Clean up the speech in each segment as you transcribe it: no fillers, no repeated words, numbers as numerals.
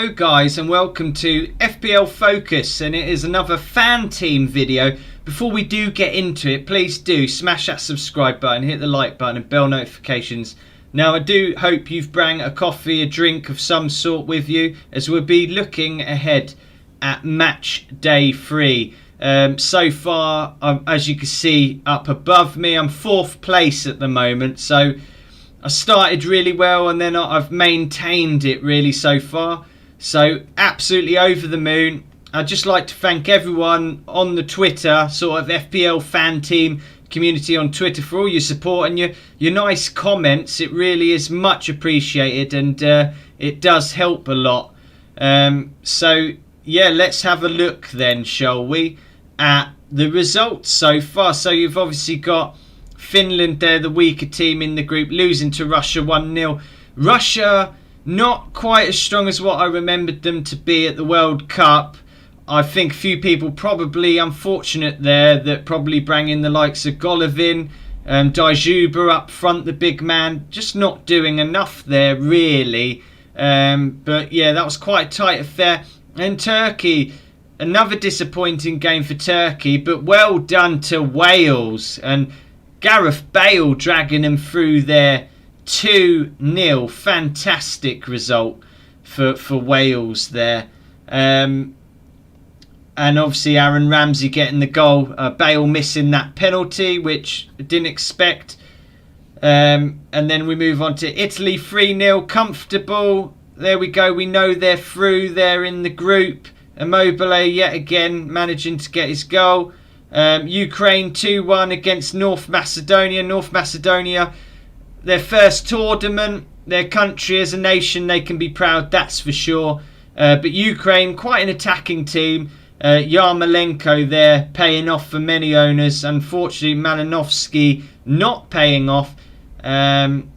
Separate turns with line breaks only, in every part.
Hello guys and welcome to FPL Focus, and it is another fan team video. Before we do get into it, please do smash that subscribe button, hit the like button and bell notifications. Now I do hope you've brought a coffee, a drink of some sort with you, as we'll be looking ahead at match day 3. So far, as you can see up above me, I'm 4th place at the moment, so I started really well and then I've maintained it really so far. So absolutely over the moon. I'd just like to thank everyone on the Twitter, sort of FPL fan team community on Twitter, for all your support and your nice comments. It really is much appreciated, and it does help a lot. So yeah, let's have a look then, shall we, at the results so far. So you've obviously got Finland, they're the weaker team in the group, losing to Russia 1-0. Russia not quite as strong as what I remembered them to be at the World Cup. I think a few people probably unfortunate there that probably bring in the likes of Golovin, Dajuba up front, the big man, just not doing enough there really. But yeah, that was quite a tight affair. And Turkey, another disappointing game for Turkey, but well done to Wales, and Gareth Bale dragging them through there 2-0. Fantastic result for Wales there. And obviously Aaron Ramsey getting the goal. Bale missing that penalty, which I didn't expect. And then we move on to Italy 3-0. Comfortable. There we go. We know they're through. They're in the group. Immobile yet again managing to get his goal. Ukraine 2-1 against North Macedonia. North Macedonia, their first tournament, their country as a nation, they can be proud, that's for sure. But Ukraine, quite an attacking team. Yarmolenko there paying off for many owners. Unfortunately, Malinovsky not paying off. And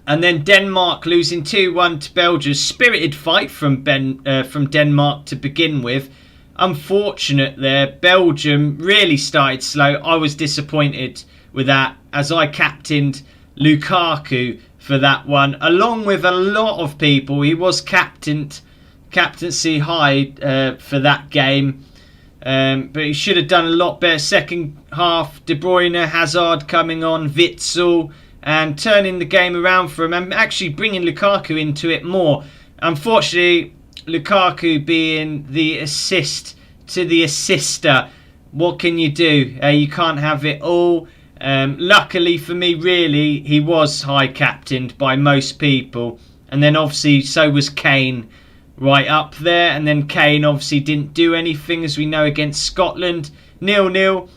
then Denmark losing 2-1 to Belgium. Spirited fight from Denmark to begin with. Unfortunate there. Belgium really started slow. I was disappointed with that, as I captained Lukaku for that one, along with a lot of people. He was captaincy high for that game, but he should have done a lot better. Second half, De Bruyne, Hazard coming on, Witsel, and turning the game around for him and actually bringing Lukaku into it more. Unfortunately, Lukaku being the assist to the assister, what can you do? You can't have it all. Luckily for me, really, he was high captained by most people, and then obviously so was Kane right up there, and then Kane obviously didn't do anything, as we know, against Scotland. 0-0.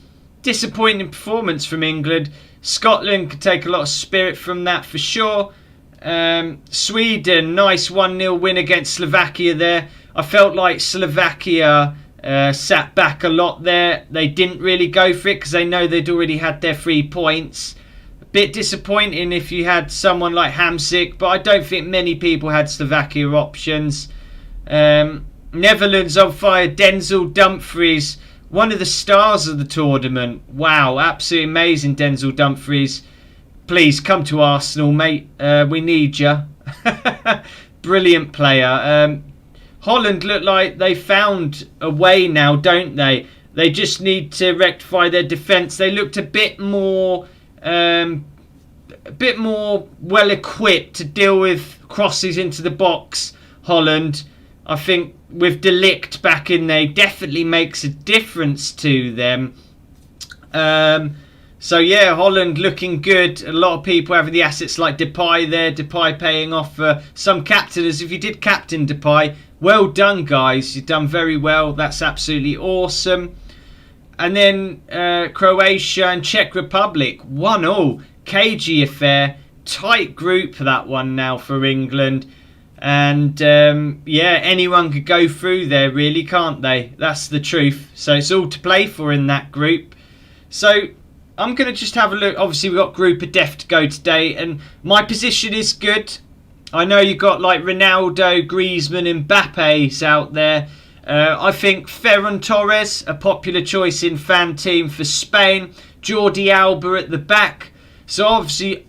Disappointing performance from England. Scotland could take a lot of spirit from that for sure. Sweden, nice 1-0 win against Slovakia there. I felt like Slovakia sat back a lot there. They didn't really go for it because they know they'd already had their 3 points. A bit disappointing if you had someone like Hamsik, but I don't think many people had Slovakia options. Netherlands on fire. Denzel Dumfries, one of the stars of the tournament. Wow, absolutely amazing, Denzel Dumfries. Please come to Arsenal, mate. We need you. Brilliant player. Holland look like they found a way now, don't they? They just need to rectify their defence. They looked a bit more well equipped to deal with crosses into the box. Holland, I think, with De Ligt back in there, definitely makes a difference to them. So yeah, Holland looking good. A lot of people having the assets like Depay there. Depay paying off for some captainers. If you did captain Depay, well done, guys. You've done very well. That's absolutely awesome. And then Croatia and Czech Republic, 1-1. Cagey affair. Tight group for that one now for England. And yeah, anyone could go through there really, can't they? That's the truth. So it's all to play for in that group. So I'm going to just have a look. Obviously, we've got Group of Death to go today, and my position is good. I know you've got like Ronaldo, Griezmann and Mbappe's out there. I think Ferran Torres, a popular choice in fan team for Spain. Jordi Alba at the back. So obviously,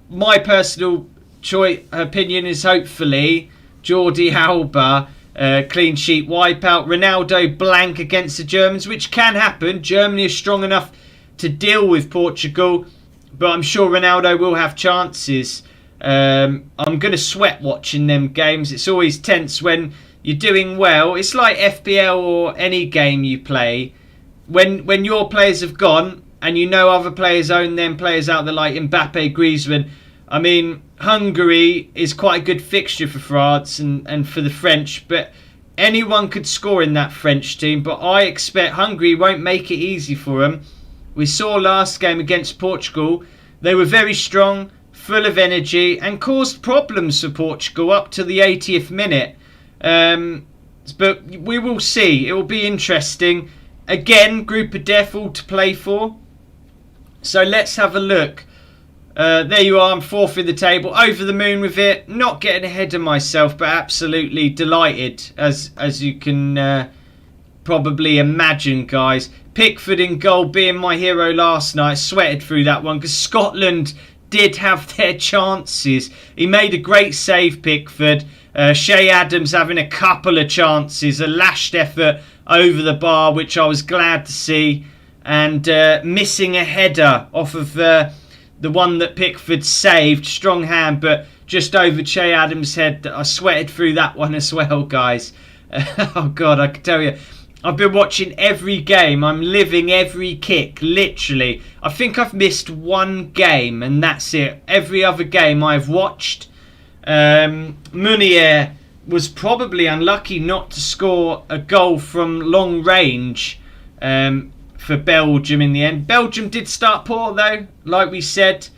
my personal opinion is hopefully Jordi Alba, clean sheet wipeout. Ronaldo blank against the Germans, which can happen. Germany is strong enough to deal with Portugal, but I'm sure Ronaldo will have chances. I'm going to sweat watching them games. It's always tense when you're doing well. It's like FPL or any game you play. When your players have gone and you know other players own them players out there like Mbappe, Griezmann. I mean, Hungary is quite a good fixture for France and for the French, but anyone could score in that French team. But I expect Hungary won't make it easy for them. We saw last game against Portugal. They were very strong, full of energy, and caused problems for Portugal up to the 80th minute. But we will see. It will be interesting. Again, group of death all to play for. So let's have a look. There you are. I'm fourth in the table. Over the moon with it. Not getting ahead of myself, but absolutely delighted, as you can probably imagine, guys. Pickford in goal, being my hero last night. Sweated through that one because Scotland did have their chances. He made a great save, Pickford. Shea Adams having a couple of chances. A lashed effort over the bar, which I was glad to see. And missing a header off of the one that Pickford saved. Strong hand, but just over Shea Adams' head. I sweated through that one as well, guys. Oh, God, I can tell you. I've been watching every game. I'm living every kick, literally. I think I've missed one game, and that's it. Every other game I've watched. Meunier was probably unlucky not to score a goal from long range for Belgium in the end. Belgium did start poor, though, like we said.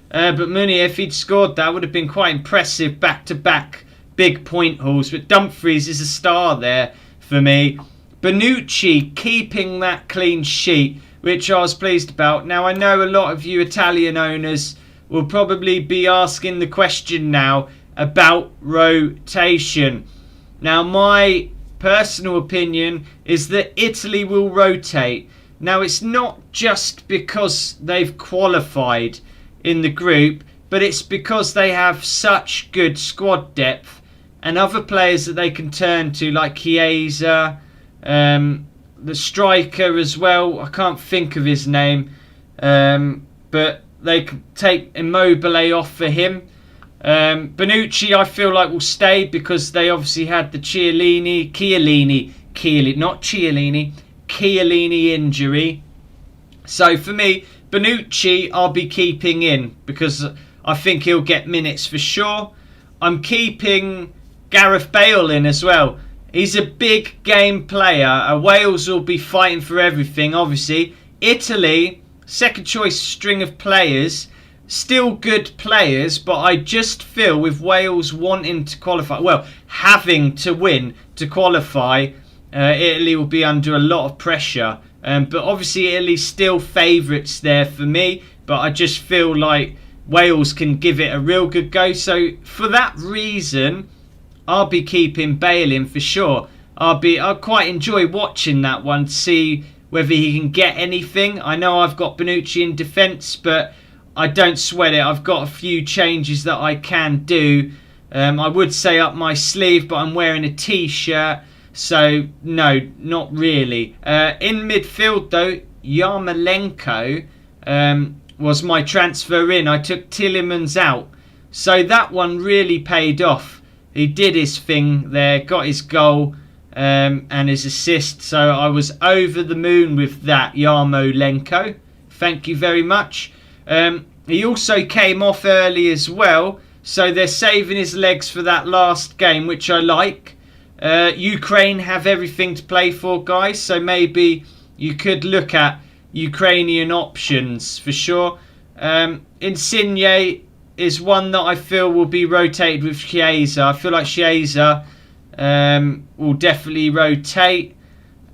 But Meunier, if he'd scored that, would have been quite impressive. Back-to-back big point hauls. But Dumfries is a star there for me. Bonucci keeping that clean sheet, which I was pleased about. Now, I know a lot of you Italian owners will probably be asking the question now about rotation. Now, my personal opinion is that Italy will rotate. Now, it's not just because they've qualified in the group, but it's because they have such good squad depth and other players that they can turn to, like Chiesa. The striker as well, I can't think of his name, but they can take Immobile off for him. Bonucci I feel like will stay because they obviously had the Chiellini injury. So for me, Bonucci I'll be keeping in because I think he'll get minutes for sure. I'm keeping Gareth Bale in as well. He's a big game player. Wales will be fighting for everything, obviously. Italy, second choice string of players. Still good players, but I just feel with Wales wanting to qualify, well, having to win to qualify, Italy will be under a lot of pressure. But obviously Italy's still favourites there for me. But I just feel like Wales can give it a real good go. So for that reason, I'll be keeping Bale in for sure. I'll quite enjoy watching that one to see whether he can get anything. I know I've got Bonucci in defence, but I don't sweat it. I've got a few changes that I can do. I would say up my sleeve, but I'm wearing a t-shirt, so no, not really. In midfield though, Yarmolenko was my transfer in. I took Tielemans out, so that one really paid off. He did his thing there, got his goal and his assist. So I was over the moon with that, Yarmolenko. Thank you very much. He also came off early as well. So they're saving his legs for that last game, which I like. Ukraine have everything to play for, guys. So maybe you could look at Ukrainian options for sure. Insigne is one that I feel will be rotated with Chiesa. I feel like Chiesa will definitely rotate.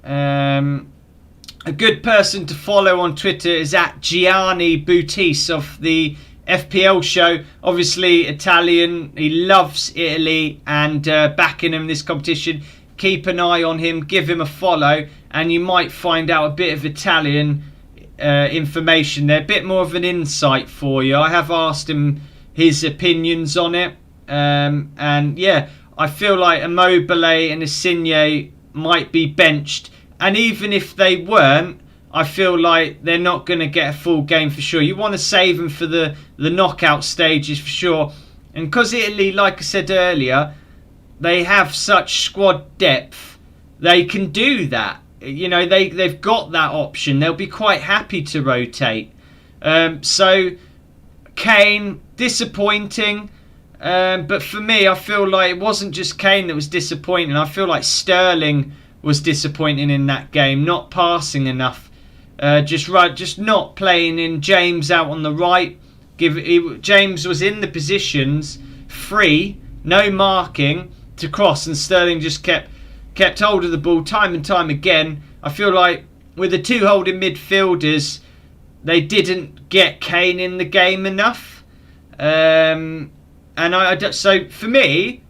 A good person to follow on Twitter is at Gianni Boutis of the FPL show. Obviously Italian. He loves Italy and backing him in this competition. Keep an eye on him. Give him a follow and you might find out a bit of Italian information there. A bit more of an insight for you. I have asked him his opinions on it. And yeah, I feel like Immobile and Insigne might be benched. And even if they weren't, I feel like they're not going to get a full game for sure. You want to save them for the knockout stages for sure. And because Italy, like I said earlier, they have such squad depth, they can do that. You know, they've got that option. They'll be quite happy to rotate. So, Kane, disappointing. But for me, I feel like it wasn't just Kane that was disappointing. I feel like Sterling was disappointing in that game. Not passing enough. Just not playing in. James out on the right. James was in the positions, free, no marking to cross, and Sterling just kept hold of the ball time and time again. I feel like with the two holding midfielders, they didn't get Kane in the game enough. So for me,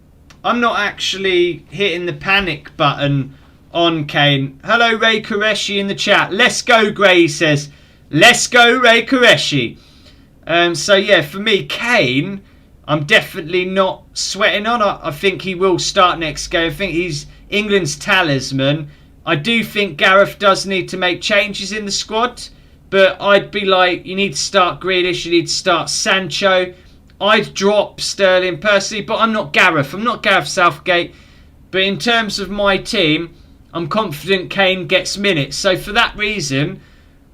I'm not actually hitting the panic button on Kane. Hello, Ray Qureshi in the chat. Let's go, Gray, he says. Let's go, Ray Qureshi. So yeah, for me, Kane, I'm definitely not sweating on. I think he will start next game. I think he's England's talisman. I do think Gareth does need to make changes in the squad, but I'd be like, you need to start Grealish, you need to start Sancho. I'd drop Sterling personally, but I'm not Gareth. I'm not Gareth Southgate. But in terms of my team, I'm confident Kane gets minutes. So for that reason,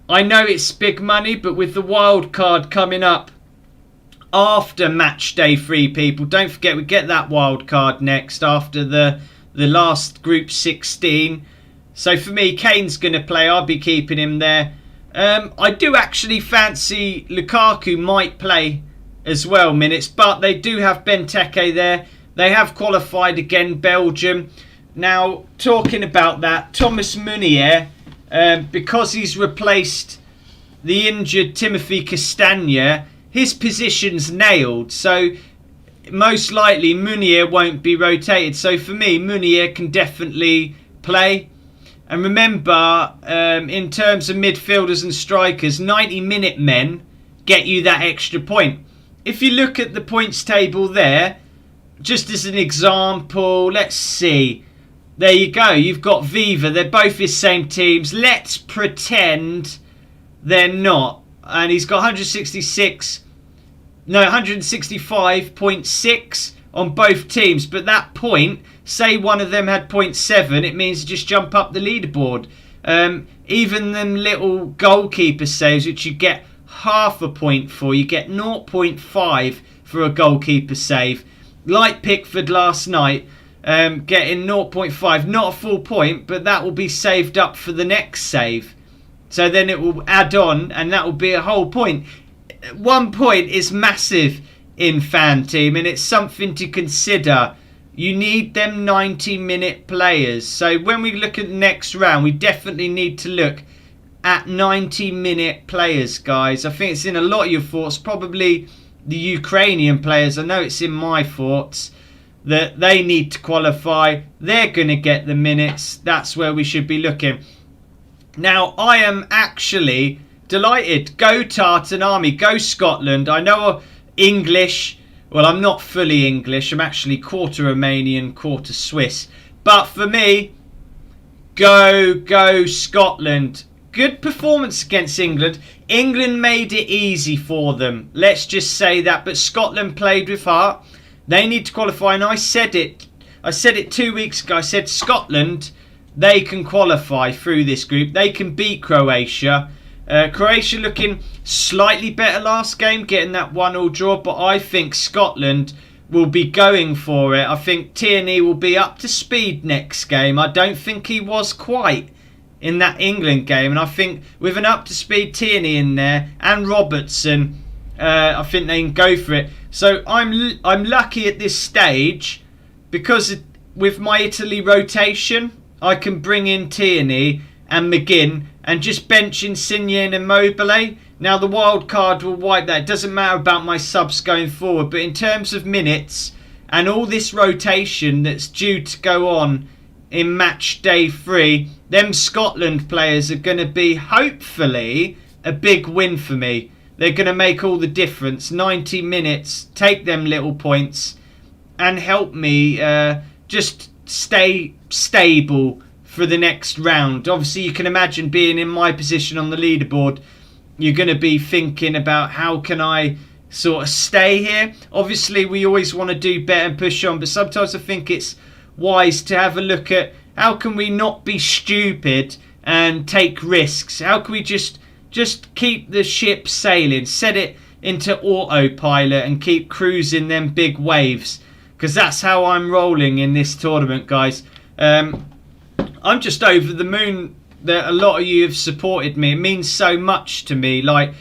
I know it's big money, but with the wild card coming up after match day 3, people, don't forget we get that wild card next after the last group 16. So for me, Kane's going to play. I'll be keeping him there. I do actually fancy Lukaku might play as well minutes, but they do have Benteke there. They have qualified again, Belgium. Now, talking about that, Thomas Meunier, because he's replaced the injured Timothy Castagne, his position's nailed. So most likely Meunier won't be rotated. So for me, Meunier can definitely play. And remember, in terms of midfielders and strikers, 90-minute men get you that extra point. If you look at the points table there, just as an example, let's see. There you go. You've got Viva. They're both his same teams. Let's pretend they're not. And he's got 165.6 on both teams. But that point, say one of them had 0.7, it means you just jump up the leaderboard. Even them little goalkeeper saves, which you get half a point for, you get 0.5 for a goalkeeper save. Like Pickford last night, getting 0.5, not a full point, but that will be saved up for the next save. So then it will add on, and that will be a whole point. 1 point is massive in FanTeam, and it's something to consider. You need them 90-minute players. So when we look at the next round, we definitely need to look at 90-minute players, guys. I think it's in a lot of your thoughts, probably the Ukrainian players. I know it's in my thoughts that they need to qualify. They're going to get the minutes. That's where we should be looking. Now, I am actually delighted. Go Tartan Army. Go Scotland. I know English. Well, I'm not fully English. I'm actually quarter Romanian, quarter Swiss. But for me, go Scotland. Good performance against England. England made it easy for them. Let's just say that. But Scotland played with heart. They need to qualify. And I said it 2 weeks ago. I said Scotland, they can qualify through this group. They can beat Croatia. Croatia looking slightly better last game, getting that 1-1 draw. But I think Scotland will be going for it. I think Tierney will be up to speed next game. I don't think he was quite in that England game, and I think with an up-to-speed Tierney in there and Robertson, I think they can go for it. So I'm lucky at this stage because with my Italy rotation, I can bring in Tierney and McGinn and just bench Insigne and Immobile. Now the wild card will wipe that. It doesn't matter about my subs going forward, but in terms of minutes and all this rotation that's due to go on in match day 3, them Scotland players are going to be, hopefully, a big win for me. They're going to make all the difference. 90 minutes, take them little points. and help me just stay stable for the next round. Obviously, you can imagine being in my position on the leaderboard. You're going to be thinking about how can I sort of stay here. Obviously, we always want to do better and push on, but sometimes I think it's wise to have a look at how can we not be stupid and take risks. How can we just keep the ship sailing, set it into autopilot and keep cruising them big waves, because that's how I'm rolling in this tournament, guys. I'm just over the moon that a lot of you have supported me. It means so much to me. Like,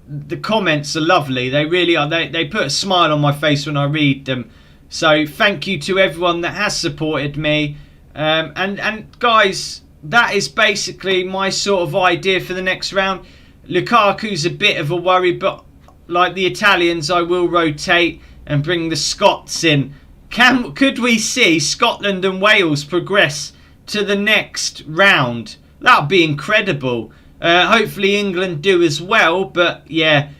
the comments are lovely. They really are. They put a smile on my face when I read them. So thank you to everyone that has supported me. And guys, that is basically my sort of idea for the next round. Lukaku's a bit of a worry, but like the Italians, I will rotate and bring the Scots in. Could we see Scotland and Wales progress to the next round? That would be incredible. Hopefully England do as well, but yeah,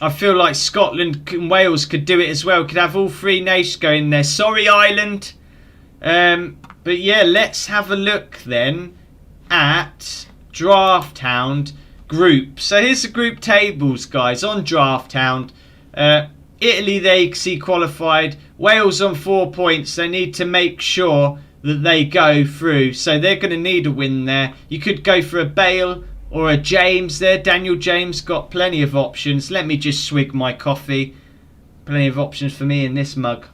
I feel like Scotland and Wales could do it as well. Could have all three nations go in there. Sorry, Ireland. But yeah, let's have a look then at Draft Hound group. So here's the group tables, guys, on Draft Hound. Italy, they see qualified. Wales on 4 points. They need to make sure that they go through. So they're going to need a win there. You could go for a Bale or a James there. Daniel James got plenty of options. Let me just swig my coffee. Plenty of options for me in this mug.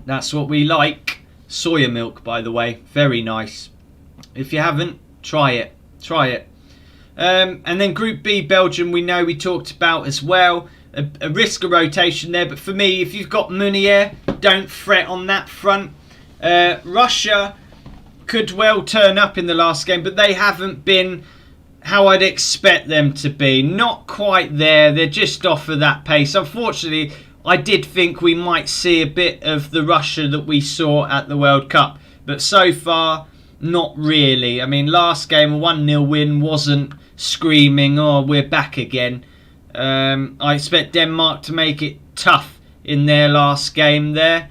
That's what we like. Soya milk, by the way. Very nice. If you haven't, try it. Try it. And then Group B, Belgium, we talked about as well. A risk of rotation there. But for me, if you've got Meunier, don't fret on that front. Russia could well turn up in the last game, but they haven't been how I'd expect them to be. Not quite there. They're just off of that pace. Unfortunately, I did think we might see a bit of the Russia that we saw at the World Cup. But so far, not really. I mean, last game, a 1-0 win wasn't screaming, oh, we're back again. I expect Denmark to make it tough in their last game there.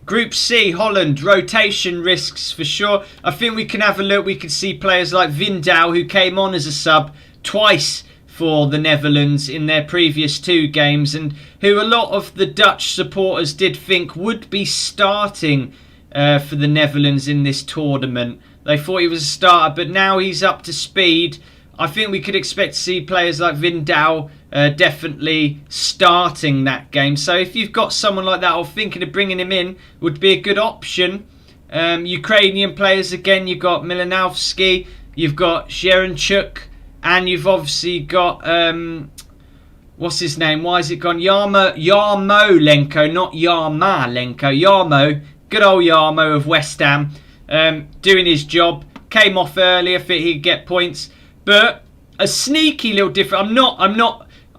Group C, Holland, rotation risks for sure. I think we can have a look. We can see players like Vindal, who came on as a sub twice for the Netherlands in their previous 2 games, and who a lot of the Dutch supporters did think would be starting for the Netherlands in this tournament. They thought he was a starter, but now he's up to speed. I think we could expect to see players like Vindal definitely starting that game. So if you've got someone like that or thinking of bringing him in, would be a good option. Ukrainian players, again, you've got Milanovsky, you've got Sherenchuk, and you've obviously got, what's his name? Why has it gone? Yarmolenko, not Yarmolenko. Yarmo, good old Yarmo of West Ham, doing his job. Came off earlier, I think he'd get points. But a sneaky little difference.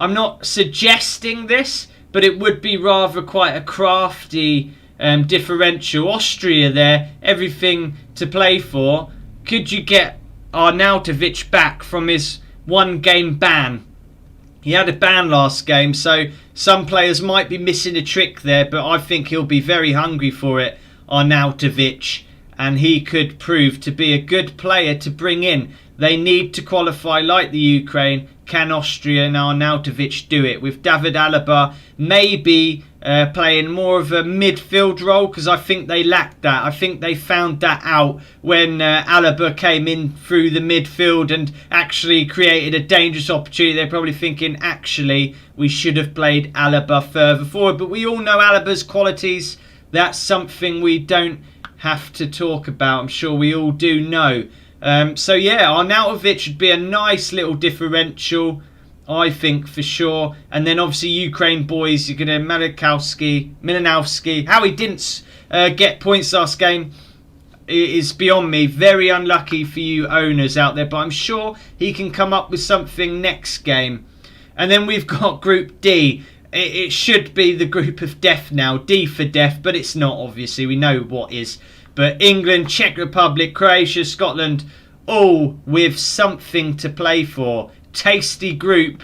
I'm not suggesting this, but it would be rather quite a crafty differential. Austria there, everything to play for. Could you get Arnautovic back from his 1-game ban? He had a ban last game, so some players might be missing a trick there, but I think he'll be very hungry for it, Arnautovic, and he could prove to be a good player to bring in. They need to qualify like the Ukraine. Can Austria and Arnautovic do it? With David Alaba maybe playing more of a midfield role, because I think they lacked that. I think they found that out when Alaba came in through the midfield and actually created a dangerous opportunity. They're probably thinking, actually, we should have played Alaba further forward. But we all know Alaba's qualities. That's something we don't have to talk about. I'm sure we all do know. So yeah, Arnautovic would be a nice little differential, I think, for sure. And then obviously Ukraine boys, you're going to Milanovsky. How he didn't get points last game is beyond me. Very unlucky for you owners out there, but I'm sure he can come up with something next game. And then we've got Group D. It should be the group of death now. D for death, but it's not, obviously. We know what is. But England, Czech Republic, Croatia, Scotland, all with something to play for. Tasty group,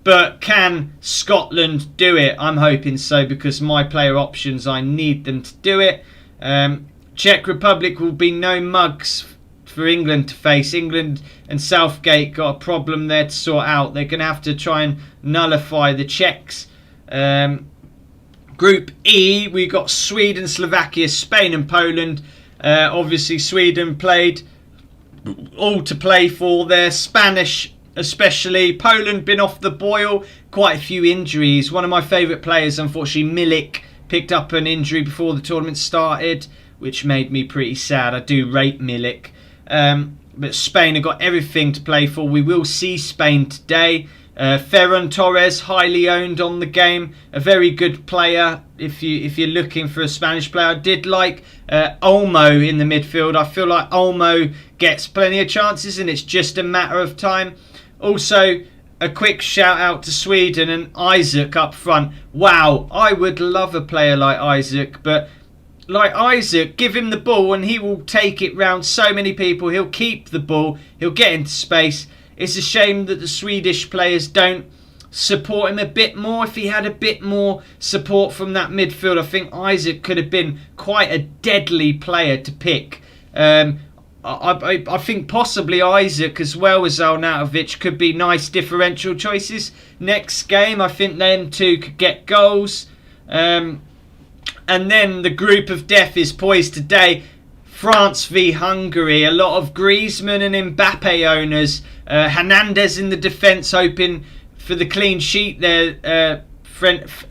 But can Scotland do it? I'm hoping so, because my player options, I need them to do it. Czech Republic will be no mugs for England to face. England and Southgate got a problem there to sort out. They're going to have to try and nullify the Czechs. Group E, we got Sweden, Slovakia, Spain and Poland. Obviously Sweden played all to play for. Their Spanish especially. Poland been off the boil. Quite a few injuries. One of my favourite players, unfortunately, Milik, picked up an injury before the tournament started, which made me pretty sad. I do rate Milik. But Spain have got everything to play for. We will see Spain today. Ferran Torres, highly owned on the game. A very good player if you're looking for a Spanish player. I did like Olmo in the midfield. I feel like Olmo gets plenty of chances and it's just a matter of time. Also, a quick shout out to Sweden and Isaac up front. Wow, I would love a player like Isaac, but like Isaac, give him the ball and he will take it round so many people. He'll keep the ball. He'll get into space. It's a shame that the Swedish players don't support him a bit more. If he had a bit more support from that midfield, I think Isaac could have been quite a deadly player to pick. I think possibly Isaac as well as Arnautovic could be nice differential choices. Next game, I think them two could get goals. And then the group of death is poised today. France v Hungary. A lot of Griezmann and Mbappe owners. Hernandez in the defence hoping for the clean sheet there.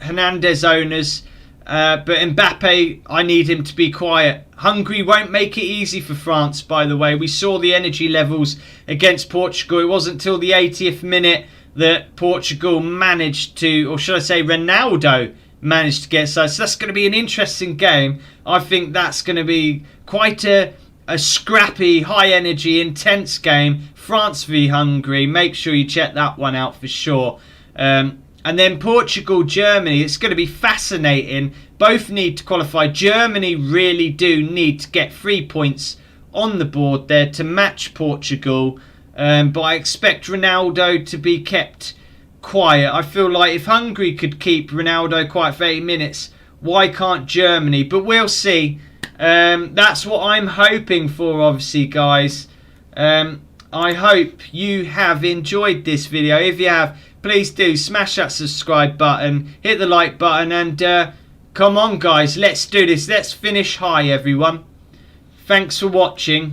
Hernandez owners. But Mbappe, I need him to be quiet. Hungary won't make it easy for France, by the way. We saw the energy levels against Portugal. It wasn't until the 80th minute that Portugal managed to, or should I say Ronaldo managed to get so that's going to be an interesting game. I think that's going to be quite a scrappy, high energy, intense game. France v Hungary. Make sure you check that one out for sure. And then Portugal, Germany. It's going to be fascinating. Both need to qualify. Germany really do need to get 3 points on the board there to match Portugal. But I expect Ronaldo to be kept quiet. I feel like if Hungary could keep Ronaldo quiet for 80 minutes, why can't Germany? But we'll see. That's what I'm hoping for, obviously, guys. I hope you have enjoyed this video. If you have, please do smash that subscribe button, hit the like button, and come on, guys, let's do this. Let's finish high, everyone. Thanks for watching.